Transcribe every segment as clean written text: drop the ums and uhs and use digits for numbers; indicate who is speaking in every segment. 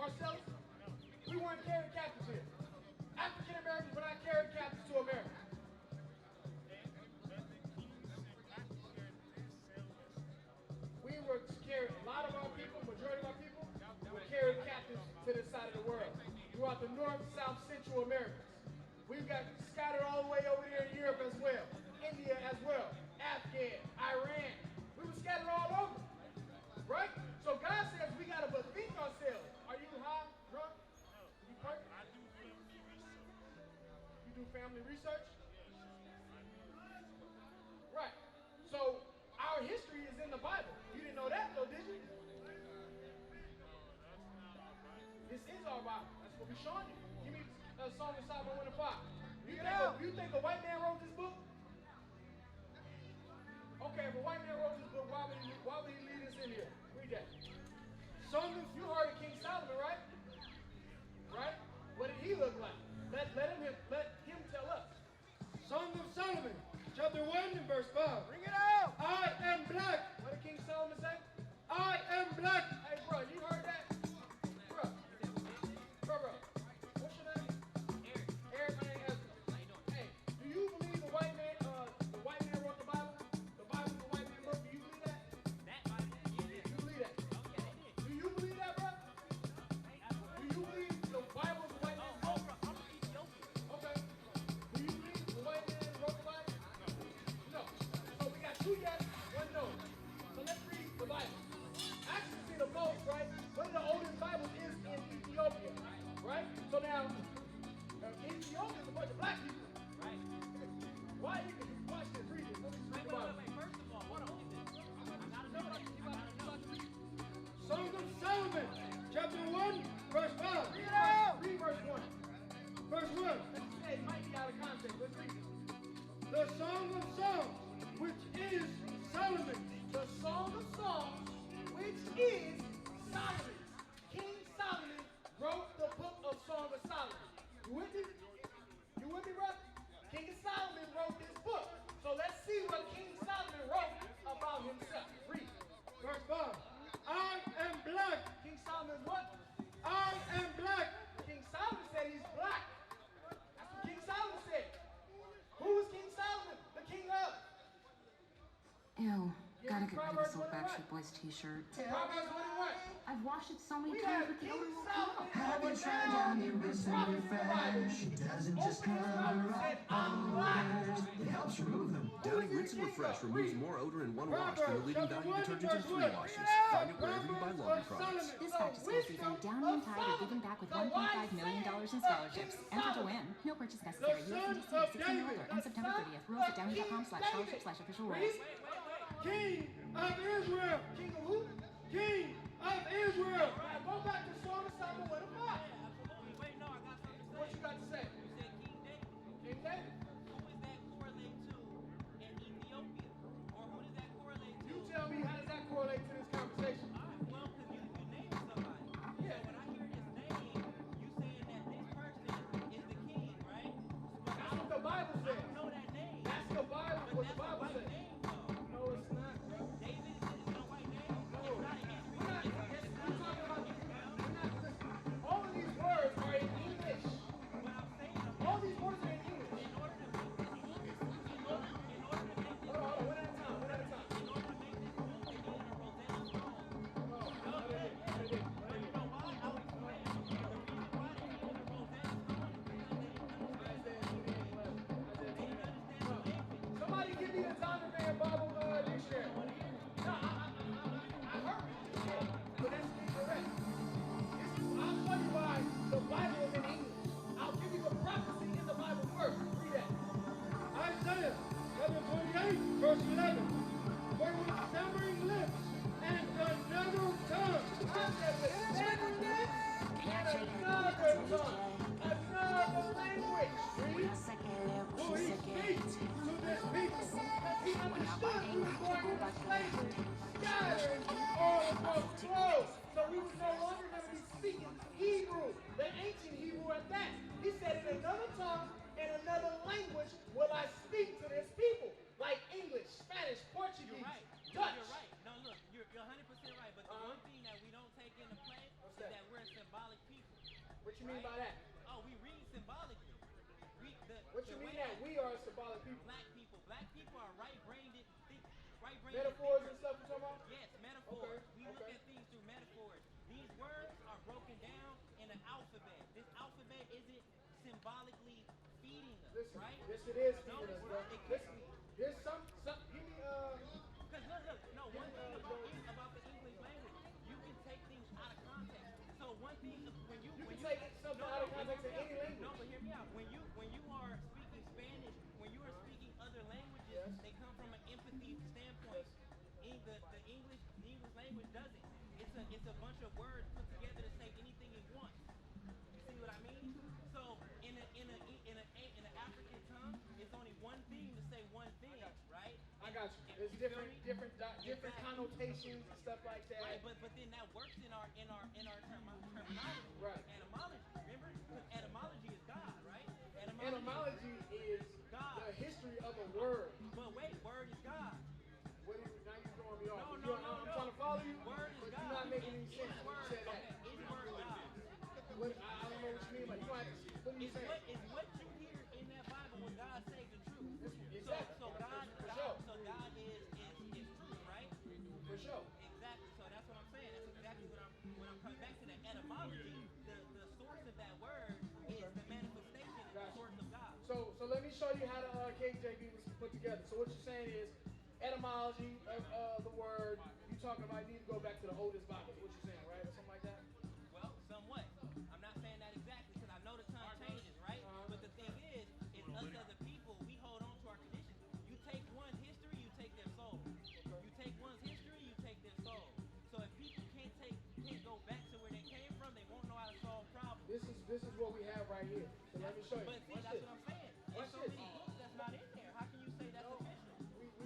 Speaker 1: Marcellus? We weren't carried captives here. African Americans were not carried captives to America. We were carried, a lot of our people, majority of our people, were carried captives to this side of the world. Throughout the North, South, Central Americas. We've got scattered all the way over there in Europe as well. India as well. Afghan, Iran. We were scattered all over. Right? So God says we got to bethink ourselves. Are you high, drunk? You perfect? You do family research? Right. So our history is in the Bible. You didn't know that though, did you? This is our Bible. That's what we're showing you. Give me a Song of Solomon 1 and 5. You think a white man wrote this book? Okay, if a white man wrote this book, why would he leave this in here? Read that. You heard of King Solomon, right? Right? What did he look like? Let him tell us.
Speaker 2: Song of Solomon, chapter 1 and verse 5.
Speaker 1: Bring it out!
Speaker 2: I am black.
Speaker 1: What did King Solomon say?
Speaker 2: I am black.
Speaker 1: Hey, bro, you heard that? Bro. What's your name? Eric, my name is Azriel. Hey, do you believe the white man wrote the Bible? The Bible's the white man book. Do you believe that? You believe that? Do you believe that, bro? Do you believe the Bible's the white man's book? Okay. Do you believe the white man wrote the Bible? No. So we got 2 yes, 1 no. So let's read the Bible. Actually, see the most, right? One of the oldest Bibles is in Ethiopia, right? So now, Ethiopia is a bunch of black people. Right. Why you can watch this, read this. Let me read the Bible.
Speaker 3: Wait, first of all, what is this? I gotta know.
Speaker 2: Song of Solomon, chapter 1, verse 5.
Speaker 1: Read it out! Read verse 1.
Speaker 2: Verse 1.
Speaker 1: It might be out of context. Let's read it.
Speaker 2: The Song of Songs, which is Solomon.
Speaker 1: The Song of Songs, which is Solomon. King Solomon wrote the book of Song of Solomon. You with me? You with me, brother? King Solomon wrote this book. So let's see what King Solomon wrote about himself. Read.
Speaker 2: Verse 5. I am black.
Speaker 1: King Solomon's what?
Speaker 2: I am black.
Speaker 1: King Solomon said he's black. That's what King Solomon said. Who was King Solomon? The king of?
Speaker 4: Ew. Gotta get rid of
Speaker 1: Proverbs
Speaker 4: this old
Speaker 1: 21.
Speaker 4: Backstreet Boys t-shirt.
Speaker 1: Proverbs 21.
Speaker 4: I've washed it so many
Speaker 1: We
Speaker 4: times
Speaker 1: have
Speaker 4: with the
Speaker 1: King
Speaker 4: odor will
Speaker 1: Solomon.
Speaker 4: come out.
Speaker 5: Have you tried down the rinse and refresh? It doesn't just cover up odors. It helps remove them.
Speaker 6: Downy Rinse and Refresh removes more odor in one wash than the leading value detergent in 3 washes. Find it wherever you buy laundry products.
Speaker 4: This back to school season, Downy and Tide are giving back with $1.5 million in scholarships. Enter to win. No purchase necessary. USDC 16 year older. And September 30th. Rules at downy.com/scholarship/official rules.
Speaker 2: King of Israel.
Speaker 1: King of who?
Speaker 2: King of Israel.
Speaker 1: Now go back to Song of Solomon 1 and 5.
Speaker 3: Wait, no, I got something to say.
Speaker 1: What you got to say?
Speaker 3: You said King David.
Speaker 1: King David.
Speaker 3: Who is that correlate to in Ethiopia? Or who does that correlate to?
Speaker 1: You tell me, how does that correlate to this conversation?
Speaker 3: All right, well, because you named somebody.
Speaker 1: Yeah.
Speaker 3: So when I hear his name, you saying that this person is the king, right? But
Speaker 1: That's what the Bible
Speaker 3: I
Speaker 1: says.
Speaker 3: don't know that name.
Speaker 1: That's the Bible,
Speaker 3: But
Speaker 1: what the
Speaker 3: that's a
Speaker 1: Bible
Speaker 3: white
Speaker 1: says.
Speaker 3: name, though.
Speaker 1: No, it's not, bro.
Speaker 3: David is a white name.
Speaker 1: No.
Speaker 3: It's not a Hebrew.
Speaker 1: We're talking about What you mean by that?
Speaker 3: Oh, we read symbolically.
Speaker 1: What you mean that we are symbolic people?
Speaker 3: Black people are right-brained. Right-brained.
Speaker 1: Metaphors and stuff you talking about?
Speaker 3: Yes, metaphors.
Speaker 1: Okay,
Speaker 3: We look at things through metaphors. These words are broken down in an alphabet. This alphabet isn't symbolically feeding us,
Speaker 1: Listen,
Speaker 3: right?
Speaker 1: yes it is
Speaker 3: No,
Speaker 1: feeding us, bro.
Speaker 3: it can't
Speaker 1: Listen,
Speaker 3: be.
Speaker 1: there's some, give me,
Speaker 3: Because look, no, one thing about the English language, you can take things out of context. So one thing, when you
Speaker 1: can take something out of context in any language.
Speaker 3: No, but hear me out. When you are speaking Spanish, when you are speaking other languages,
Speaker 1: Yes.
Speaker 3: they come from an empathy standpoint. The English language doesn't. It's a bunch of words put together to say anything it wants. You see what I mean? So in an African tongue, it's only one thing to say one thing, right?
Speaker 1: I got you. There's different connotations and stuff like that.
Speaker 3: Right, but then that works in our terminology.
Speaker 1: Right.
Speaker 3: Etymology. Remember? Because etymology is God, right?
Speaker 1: Etymology is
Speaker 3: God.
Speaker 1: the history of a word.
Speaker 3: But wait, word is God.
Speaker 1: What is, now you're throwing me off.
Speaker 3: No,
Speaker 1: I'm trying to follow you,
Speaker 3: Word is
Speaker 1: but
Speaker 3: God.
Speaker 1: you're not making any sense
Speaker 3: It's
Speaker 1: when you
Speaker 3: word.
Speaker 1: say that.
Speaker 3: Okay, it's word God.
Speaker 1: I don't know what you mean, but you might. What are you saying?
Speaker 3: Is what you hear in that Bible when God says the truth.
Speaker 1: Exactly.
Speaker 3: So God
Speaker 1: For sure.
Speaker 3: is truth, right?
Speaker 1: For sure.
Speaker 3: Exactly. So that's what I'm saying. That's exactly what I'm coming back to. The etymology, the source of that word is the manifestation and the source of God.
Speaker 1: So let me show you how the KJV was put together. So what you're saying is etymology of the word. You talking about you need to go back to the oldest Bible. What you're saying, right? Or something like that.
Speaker 3: Well, somewhat. I'm not saying that exactly because I know the tongue changes, right? But the thing is us as a people, we hold on to our traditions. You take one's history, you take their soul. You take one's history, you take their soul. So if people can't go back to where they came from, they won't know how to solve problems.
Speaker 1: This is what we have right here. So let me show you.
Speaker 3: But see,
Speaker 1: Watch
Speaker 3: that's
Speaker 1: this.
Speaker 3: what I'm saying. There's
Speaker 1: Watch
Speaker 3: so
Speaker 1: this.
Speaker 3: many books that's not in there. How can you say that's official?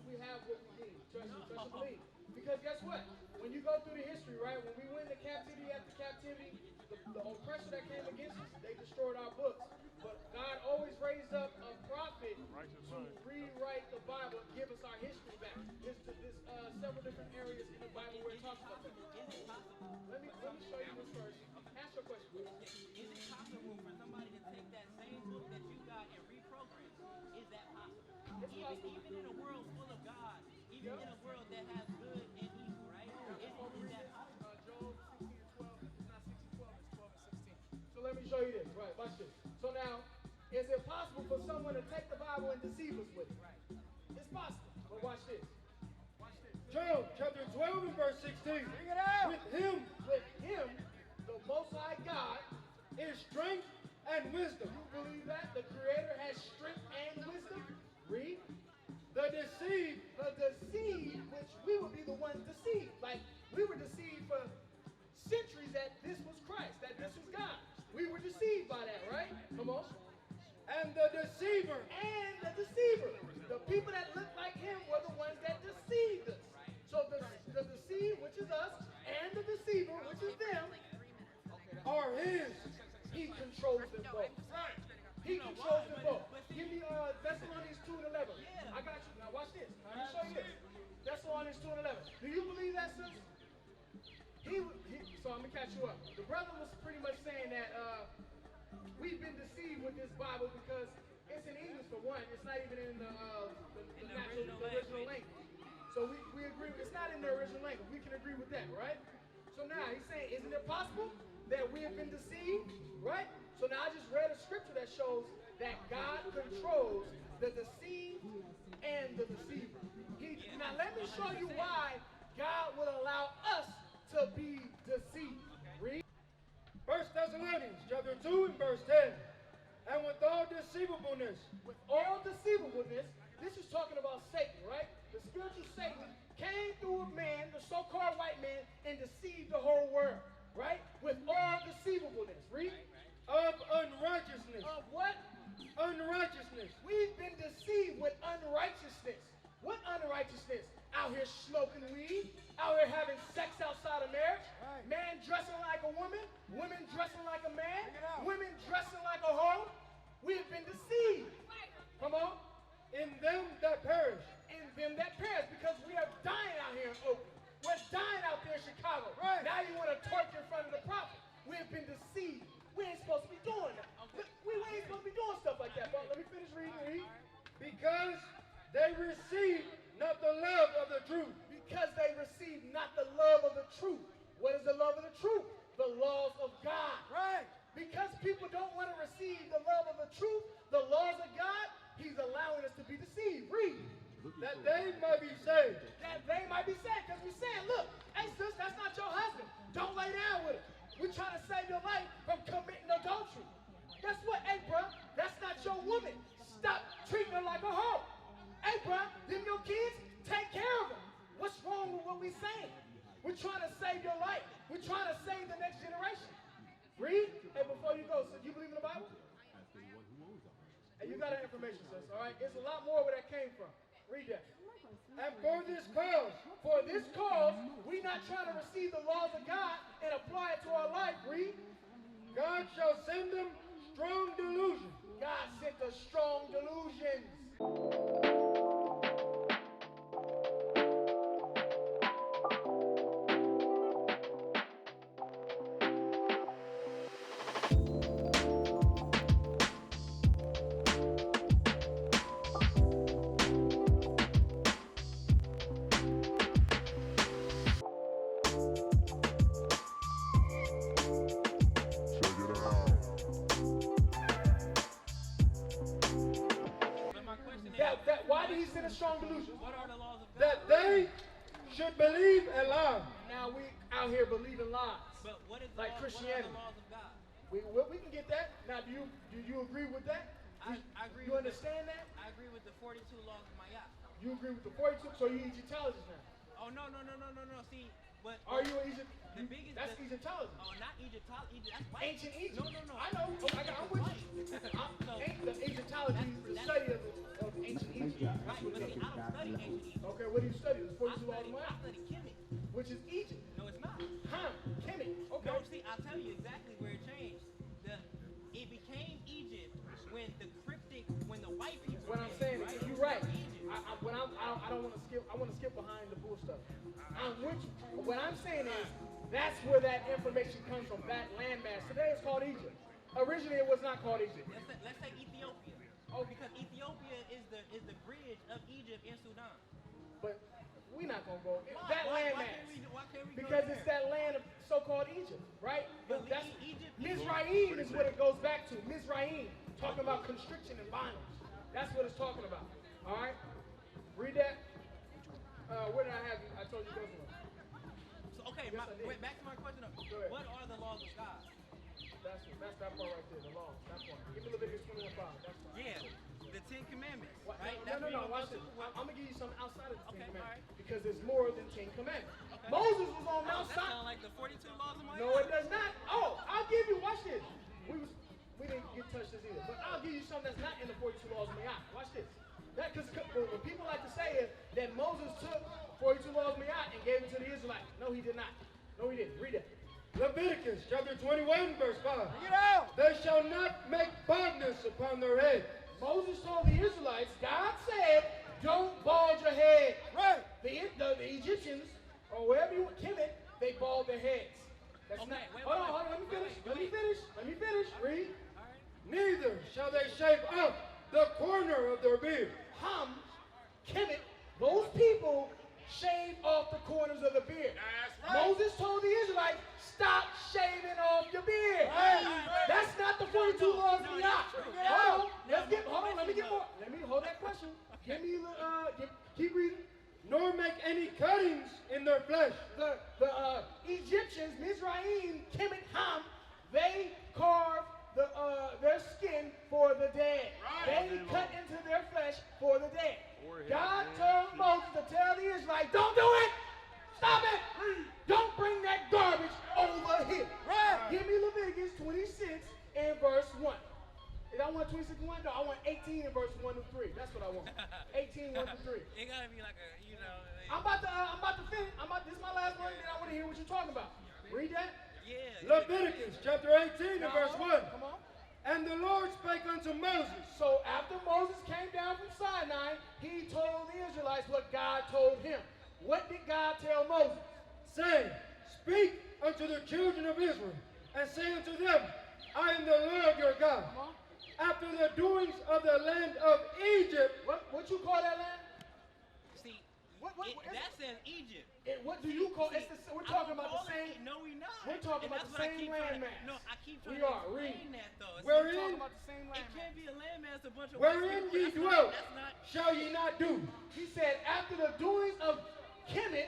Speaker 1: We have what we need. Trust and believe. Because guess what? When you go through the history, right? When we went to captivity after captivity, the oppressor that came against us, they destroyed our books. But God always raised up a prophet to rewrite the Bible and give us our history back. There's several different areas in the Bible where it talks about that.
Speaker 3: Is it possible?
Speaker 1: Let me show you this first. Ask your question, please.
Speaker 3: Is it possible for somebody to take that same book that you got and reprogram it? Is that possible? Even in a world full of God, even in a world that has good and evil, right? Is that possible?
Speaker 1: Job 16 and 12. It's not 16 12, it's 12 and 16. So let me show you this. Right, watch this. So now, is it possible for someone to take the Bible and deceive us with it? It's possible. But watch this. Watch this.
Speaker 2: Job chapter 12 and verse 16.
Speaker 1: Bring it out.
Speaker 2: With him,
Speaker 1: the Most High God,
Speaker 2: is strength and wisdom.
Speaker 1: you believe that? The Creator has strength and wisdom? Read.
Speaker 2: The deceived,
Speaker 1: Which we would be the ones deceived. Like, we were deceived for centuries that this was Christ, that this was God. We were deceived by that, right? Come on.
Speaker 2: and the deceiver.
Speaker 1: And the deceiver. The people that looked like him were the ones that deceived us. So the deceived, which is us, and the deceiver, which is them,
Speaker 2: Are his.
Speaker 1: he controls them both. He controls them both. Give me Thessalonians 2 and 11. I got you. Now watch this. Let me show you this. Thessalonians 2 and 11. Do you believe that, sis? So I'm going to catch you up. The brother was pretty much saying that we've been deceived with this Bible because it's in English for one. It's not even in the original language. So we agree. It's not in the original language. We can agree with that, right? So now he's saying, isn't it possible that we have been deceived, right? So now I just read a scripture that shows that God controls the deceived and the deceiver. Now let me show you why God would allow us to be deceived. Read.
Speaker 2: 1 Thessalonians chapter 2 and verse 10. And with all deceivableness,
Speaker 1: With all deceivableness, this is talking about Satan, right? The spiritual Satan came through a man, the so-called white man, and deceived the whole world, right? With all deceivableness. Read.
Speaker 2: of unrighteousness.
Speaker 1: Of what?
Speaker 2: Unrighteousness.
Speaker 1: We've been deceived with unrighteousness. What unrighteousness? Out here smoking weed, out here having sex outside of marriage, man dressing like a woman, women dressing like a man, women dressing like a hoe. We have been deceived. Come on.
Speaker 2: In them that perish.
Speaker 1: In them that perish, because we are dying out here in Oakland. We're dying out there in Chicago.
Speaker 2: Right.
Speaker 1: Now you want to twerk in front of the prophet. We have been deceived. We ain't supposed
Speaker 2: they might be saved.
Speaker 1: That they might be saved. Because we're saying, look, hey sis, that's not your husband. Don't lay down with him. We're trying to save your life from committing adultery. Guess what? Hey, bro, that's not your woman. Stop treating her like a hoe. Hey, bro, them your kids, take care of them. What's wrong with what we're saying? We're trying to save your life. We're trying to save the next generation. Read. Hey, before you go, so you believe in the Bible? Hey, you got that information, sis, all right? There's a lot more where that came from. Read that.
Speaker 2: And for this cause, we're not trying to receive the laws of God and apply it to our life. Read.
Speaker 5: God shall send them strong delusion.
Speaker 1: God sent us strong delusions. Why did he send us strong delusions?
Speaker 3: What are the laws of God?
Speaker 2: That they should believe a lie.
Speaker 1: Now we out here believing lies.
Speaker 3: But what is
Speaker 1: like
Speaker 3: what are
Speaker 1: Christianity?
Speaker 3: the laws of God?
Speaker 1: We can get that. Now, do you agree with that?
Speaker 3: I agree.
Speaker 1: You understand that?
Speaker 3: I agree with the 42 laws of Ma'at.
Speaker 1: You agree with the 42? So you Egyptologist now?
Speaker 3: Oh no. See, but
Speaker 1: Are you an Egypt?
Speaker 3: the biggest?
Speaker 1: That's Egyptologist.
Speaker 3: Oh, not Egyptology. That's white.
Speaker 1: Ancient Egypt.
Speaker 3: No.
Speaker 1: I know. I'm with you. The Egyptology is the study of ancient Egypt.
Speaker 3: Right, but see, I don't study ancient Egypt.
Speaker 1: Okay, what do you study? The 42 laws of
Speaker 3: I
Speaker 1: Ma'at,
Speaker 3: study Kemet.
Speaker 1: which is Egypt.
Speaker 3: No, it's not.
Speaker 1: Kemet. Okay.
Speaker 3: No, see, I'll tell you exactly where it changed. It became Egypt when the white people.
Speaker 1: What I'm
Speaker 3: came,
Speaker 1: saying
Speaker 3: right?
Speaker 1: is, you're right.
Speaker 3: Egypt.
Speaker 1: I don't want to skip. I want to skip behind the bull stuff. I'm with you. What I'm saying is, that's where that information comes from. That landmass. Today it's called Egypt. Originally, it was not called Egypt.
Speaker 3: Let's say Ethiopia. Oh, because Ethiopia is the bridge of Egypt and Sudan.
Speaker 1: But we're not gonna go.
Speaker 3: Why?
Speaker 1: That
Speaker 3: Why
Speaker 1: landmass.
Speaker 3: why can't we go
Speaker 1: Because
Speaker 3: there?
Speaker 1: it's that land of so-called Egypt, right?
Speaker 3: But
Speaker 1: That's
Speaker 3: Egypt-
Speaker 1: Mizraim is what it goes back to. Mizraim, talking about constriction and bondage. That's what it's talking about. All right, read that. Where did I have you? I told you go somewhere.
Speaker 3: So, okay,
Speaker 1: Yes, I did.
Speaker 3: back to my question.
Speaker 1: Go ahead.
Speaker 3: What are the laws of God?
Speaker 1: That's that part right there. The law. That part. Give me Leviticus 21:5. That's fine.
Speaker 3: Yeah, the 10 Commandments,
Speaker 1: What-
Speaker 3: right?
Speaker 1: No. Watch this. I'm gonna give you something outside of the
Speaker 3: Okay,
Speaker 1: Ten Commandments
Speaker 3: alright.
Speaker 1: because there's more than 10 Commandments.
Speaker 3: Okay.
Speaker 1: Moses was on
Speaker 3: Oh,
Speaker 1: Mount
Speaker 3: that
Speaker 1: Sinai.
Speaker 3: sounds like the 42 laws of Ma'at.
Speaker 1: No, it does not. Oh, I'll give you. Watch this. We didn't get touched this either, but I'll give you something that's not in the 42 laws of Ma'at. Watch this. That because what people like to say is that Moses took 42 laws of Ma'at and gave it to the Israelites. No, he did not. No, he didn't. Read it.
Speaker 2: Leviticus chapter 21, verse 5.
Speaker 1: Bring it out.
Speaker 2: They shall not make baldness upon their head.
Speaker 1: Moses told the Israelites, God said, don't bald your head.
Speaker 2: Right.
Speaker 1: The Egyptians, or wherever you Kemet, they bald their heads. That's
Speaker 3: Okay,
Speaker 1: not.
Speaker 3: wait,
Speaker 1: Hold on,
Speaker 3: wait,
Speaker 1: let me
Speaker 3: wait,
Speaker 1: finish.
Speaker 3: wait,
Speaker 1: Let me
Speaker 3: wait.
Speaker 1: finish. Let me finish. Read.
Speaker 3: All right.
Speaker 2: Neither shall they shave off the corner of their beard.
Speaker 1: Kemet, those people shave off the corners of the beard.
Speaker 2: That's right.
Speaker 1: Moses told the Israelites, stop shaving off your beard.
Speaker 2: Right.
Speaker 1: That's not the 42 laws of
Speaker 3: No,
Speaker 1: Ma'at.
Speaker 3: that's true.
Speaker 1: Hold on,
Speaker 3: No,
Speaker 1: let me get more. Let me hold that question. Give me the, keep reading.
Speaker 2: Nor make any cuttings in their flesh.
Speaker 1: The Egyptians, Mizraim, Kemet, they carve their skin for the dead. They cut into their flesh for the dead. God told Moses to tell the Israelites, don't do it! Stop it! Don't bring that garbage over here. Give me Leviticus 26 and verse 1. If I want 26 and 1, no, I want 18 and verse 1 to 3. That's what I want. 18, 1 to 3.
Speaker 3: It gotta be like a,
Speaker 1: I'm about to finish. This is my last one, and I want to hear what you're talking about. Read that.
Speaker 3: yeah.
Speaker 2: Leviticus chapter 18 and verse 1.
Speaker 1: Come on.
Speaker 2: And the Lord spake unto Moses.
Speaker 1: So after Moses came down from Sinai, he told the Israelites what God told him. What did God tell Moses?
Speaker 2: Saying, speak unto the children of Israel, and say unto them, I am the Lord your God.
Speaker 1: Come on.
Speaker 2: After the doings of the land of Egypt,
Speaker 1: What you call that land?
Speaker 3: See,
Speaker 1: What-
Speaker 3: that says Egypt.
Speaker 2: What do you call it? We're talking about the same.
Speaker 3: No, we not.
Speaker 2: We're talking about the same landmass.
Speaker 3: No, I keep trying
Speaker 2: We
Speaker 3: to
Speaker 2: are.
Speaker 3: explain that though.
Speaker 2: We're
Speaker 1: talking
Speaker 2: in.
Speaker 1: about the same
Speaker 3: It
Speaker 1: landmass.
Speaker 3: can't be a landmass, a bunch of
Speaker 2: Wherein ye dwell,
Speaker 3: That's not.
Speaker 2: shall ye not do. He said, after the doings of Kemet,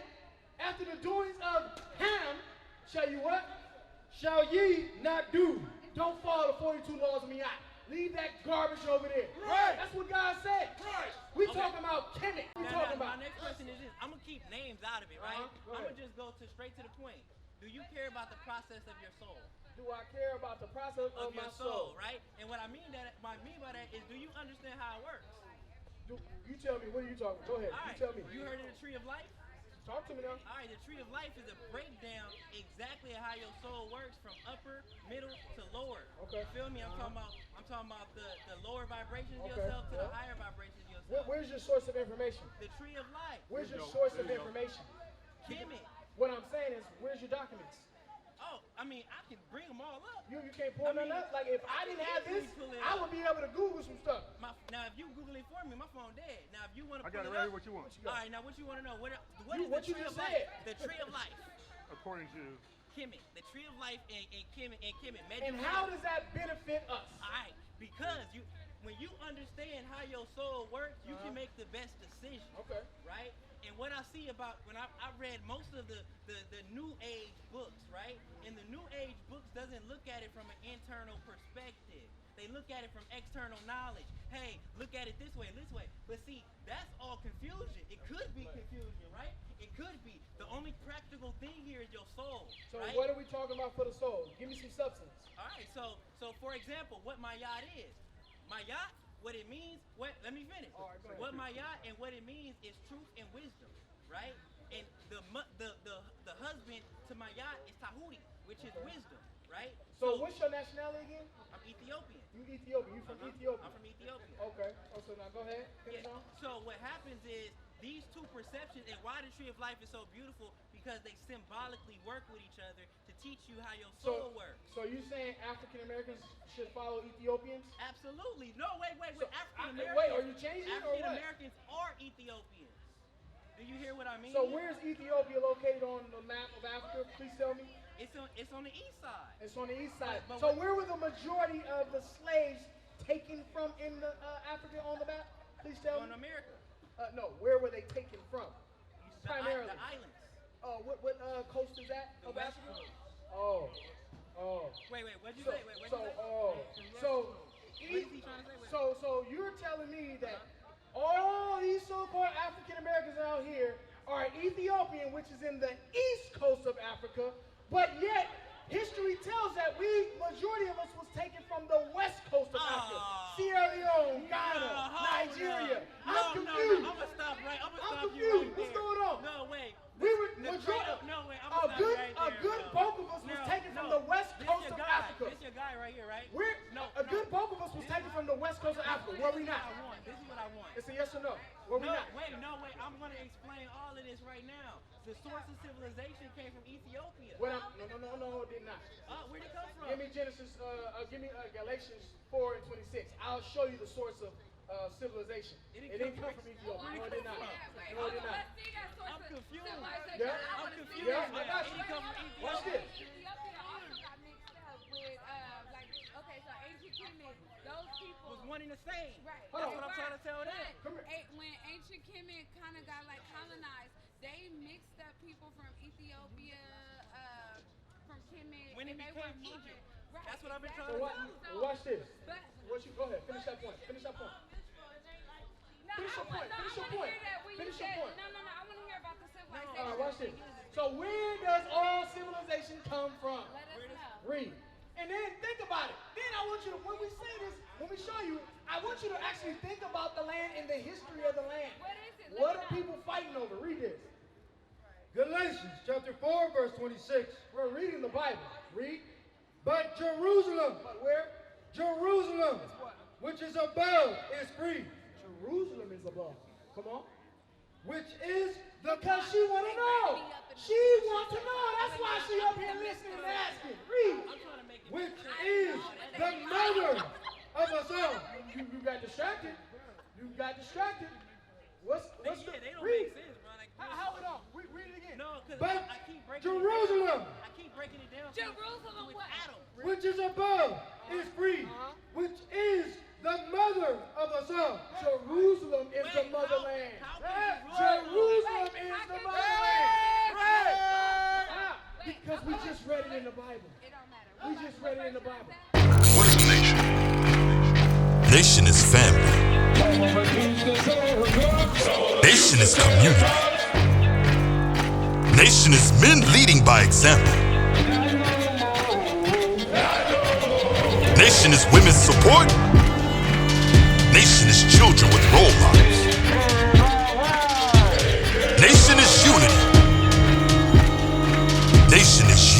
Speaker 2: after the doings of Ham, shall you what? Shall ye not do. Don't follow the 42 laws of Miyat. Leave that garbage over there.
Speaker 1: Right.
Speaker 2: That's what God said.
Speaker 1: Right.
Speaker 2: We talking about Kemet. We talking
Speaker 3: My
Speaker 2: about.
Speaker 3: next question is this. I'm going to keep names out of it, right?
Speaker 2: Go
Speaker 3: I'm
Speaker 2: ahead.
Speaker 3: going to just go straight to the point. Do you care about the process of your soul?
Speaker 2: Do I care about the process of
Speaker 3: Of
Speaker 2: my
Speaker 3: your
Speaker 2: soul?
Speaker 3: right? And what I mean by that is, do you understand how it works?
Speaker 2: You tell me. What are you talking about? Go ahead.
Speaker 3: All
Speaker 2: You
Speaker 3: right.
Speaker 2: tell me.
Speaker 3: You heard of the tree of life?
Speaker 2: Talk to me now.
Speaker 3: All right, the tree of life is a breakdown exactly of how your soul works from upper, middle to lower.
Speaker 2: Okay.
Speaker 3: You feel me? I'm talking about the lower vibrations of
Speaker 2: Okay,
Speaker 3: yourself to the
Speaker 2: yeah.
Speaker 3: higher vibrations of yourself.
Speaker 2: Where's your source of information?
Speaker 3: The tree of life.
Speaker 2: Where's your source of information?
Speaker 3: Kemet.
Speaker 2: What I'm saying is, where's your documents?
Speaker 3: Oh, I mean, I can bring them all up.
Speaker 2: You can't pull none up? Like, if I didn't have this, I would be able to Google some stuff.
Speaker 3: Now, if you Google it for me, my phone dead. Now, if you want to
Speaker 7: I got
Speaker 3: pull
Speaker 7: it right
Speaker 3: up,
Speaker 7: here. What you want?
Speaker 3: all right, now what you want to know? What is
Speaker 2: What
Speaker 3: the
Speaker 2: you
Speaker 3: tree
Speaker 2: just
Speaker 3: of life?
Speaker 2: said.
Speaker 3: The tree of life.
Speaker 7: According to
Speaker 3: Kemet. The tree of life and Kemet.
Speaker 2: And how does that benefit us?
Speaker 3: All right, because when you understand how your soul works, you can make the best decision.
Speaker 2: Okay.
Speaker 3: Right? And what I see about when I read most of the New Age books, right? And the New Age books doesn't look at it from an internal perspective. They look at it from external knowledge. Hey, look at it this way. But see, that's all confusion. It could be confusion, right? It could be. The only practical thing here is your soul.
Speaker 2: So
Speaker 3: right?
Speaker 2: what are we talking about for the soul? Give me some substance.
Speaker 3: All right, so for example, what my yacht is. My yacht, what it means, let me finish.
Speaker 2: All right, go ahead.
Speaker 3: What my yacht and what it means is truth and wisdom, right? And the husband to my yacht is Tahuti, which is wisdom, right?
Speaker 2: So what's your nationality again?
Speaker 3: I'm Ethiopian.
Speaker 2: You Ethiopian. You from Ethiopia.
Speaker 3: I'm from Ethiopia.
Speaker 2: Okay. Oh, so now go ahead. Finish on.
Speaker 3: So what happens is these two perceptions, and why the tree of life is so beautiful, because they symbolically work with each other to teach you how your soul works.
Speaker 2: So you saying African Americans should follow Ethiopians?
Speaker 3: Absolutely. No, wait.
Speaker 2: So,
Speaker 3: African Americans.
Speaker 2: wait, are you changing it or
Speaker 3: African
Speaker 2: what?
Speaker 3: Americans are Ethiopians. Do you hear what I mean?
Speaker 2: So where's Ethiopia located on the map of Africa? Please tell me.
Speaker 3: It's on the east side.
Speaker 2: It's on the east side.
Speaker 3: But
Speaker 2: So where were the majority of the slaves taken from in the Africa on the map? Please tell
Speaker 3: On
Speaker 2: me.
Speaker 3: America.
Speaker 2: No, where were they taken from? Primarily.
Speaker 3: The islands.
Speaker 2: What coast is that
Speaker 3: The
Speaker 2: of
Speaker 3: West
Speaker 2: Africa?
Speaker 3: Coast.
Speaker 2: Oh.
Speaker 3: Wait, what'd you say? What'd you say? What is he trying to say?
Speaker 2: So you're telling me that all these so-called African Americans out here are Ethiopian, which is in the east coast of Africa, but yet history tells that majority of us was taken from the west coast of Africa. Sierra Leone, Ghana, Nigeria. I'm confused.
Speaker 3: I'm gonna stop right. I'm
Speaker 2: I'm
Speaker 3: gonna stop you
Speaker 2: confused.
Speaker 3: right
Speaker 2: What's
Speaker 3: there.
Speaker 2: going on?
Speaker 3: No, wait.
Speaker 2: We were
Speaker 3: No,
Speaker 2: majority.
Speaker 3: no, wait. I'm
Speaker 2: A
Speaker 3: gonna stop
Speaker 2: good,
Speaker 3: you right
Speaker 2: a
Speaker 3: there,
Speaker 2: good
Speaker 3: bro.
Speaker 2: bulk of us was taken from the west coast of Africa.
Speaker 3: This your guy right here, right?
Speaker 2: A good bulk of us was taken from the west coast of Africa. Were we not?
Speaker 3: This is what I want.
Speaker 2: It's a yes or no. Were we
Speaker 3: No,
Speaker 2: not?
Speaker 3: wait. I'm gonna explain all of this right now. The source of civilization came from Ethiopia.
Speaker 2: No, it did not.
Speaker 3: Where'd it come from?
Speaker 2: Give me Genesis. Give me Galatians 4 and 26. I'll show you the source of civilization. It didn't come from Ethiopia. No, it did not. No, it did not.
Speaker 3: I'm confused.
Speaker 2: Yeah.
Speaker 3: I'm confused.
Speaker 2: Yeah, I got you.
Speaker 3: It come from Ethiopia.
Speaker 2: Watch this.
Speaker 8: Ethiopia also got mixed up with, okay, so ancient Kemet, those people
Speaker 3: Was one and the same.
Speaker 8: Right.
Speaker 3: That's what I'm trying to tell them.
Speaker 2: Come here.
Speaker 8: When ancient Kemet kind of got like colonized, they mixed up people from Ethiopia, from Kemet,
Speaker 3: When it
Speaker 8: and they
Speaker 3: became
Speaker 8: were moving.
Speaker 3: Egypt.
Speaker 8: Right.
Speaker 3: That's what I've been
Speaker 8: exactly.
Speaker 3: trying to
Speaker 2: So watch this.
Speaker 8: But
Speaker 2: Go ahead. Finish that point. Finish that point.
Speaker 8: no,
Speaker 2: Finish your point.
Speaker 8: I
Speaker 2: Finish your
Speaker 8: want to
Speaker 2: point.
Speaker 8: hear that when
Speaker 2: Finish
Speaker 8: you
Speaker 2: your
Speaker 8: said
Speaker 2: point.
Speaker 8: no. I want to hear about the civilization.
Speaker 2: All right, watch this. So where does all civilization come from?
Speaker 8: Let us know.
Speaker 2: Read. And then think about it. Then I want you to, when we say this, when we show you, I want you to actually think about the land and the history of the land.
Speaker 8: What is it?
Speaker 2: What are people fighting over? Read this.
Speaker 9: Galatians chapter 4, verse 26.
Speaker 2: We're reading the Bible. Read.
Speaker 9: But Jerusalem,
Speaker 2: But where?
Speaker 9: Jerusalem, which is above, is free,
Speaker 2: Jerusalem is above. Come on.
Speaker 9: which is the
Speaker 2: Because she want to know. She wants to know. That's why she up here listening and asking. Read.
Speaker 3: I'm trying to make it.
Speaker 9: which is the mother of us all.
Speaker 2: You got distracted. You got distracted. What's
Speaker 3: They
Speaker 2: the
Speaker 3: don't
Speaker 2: read?
Speaker 3: make sense, bro. Like,
Speaker 2: How it on? Read it again.
Speaker 3: No,
Speaker 9: but
Speaker 3: I keep breaking
Speaker 9: Jerusalem,
Speaker 3: I keep breaking it down.
Speaker 8: Jerusalem
Speaker 3: with
Speaker 8: what?
Speaker 3: Adam.
Speaker 9: which is above, is free, which is the mother of us all.
Speaker 2: Jerusalem is the motherland. Jerusalem is the motherland. Because we just read it in the Bible.
Speaker 8: It don't matter.
Speaker 2: We just read it in the Bible.
Speaker 7: What is a nation? Nation is family. Nation is community. Nation is men leading by example. Nation is women's support. Nation is children with role models. Nation is unity. Nation is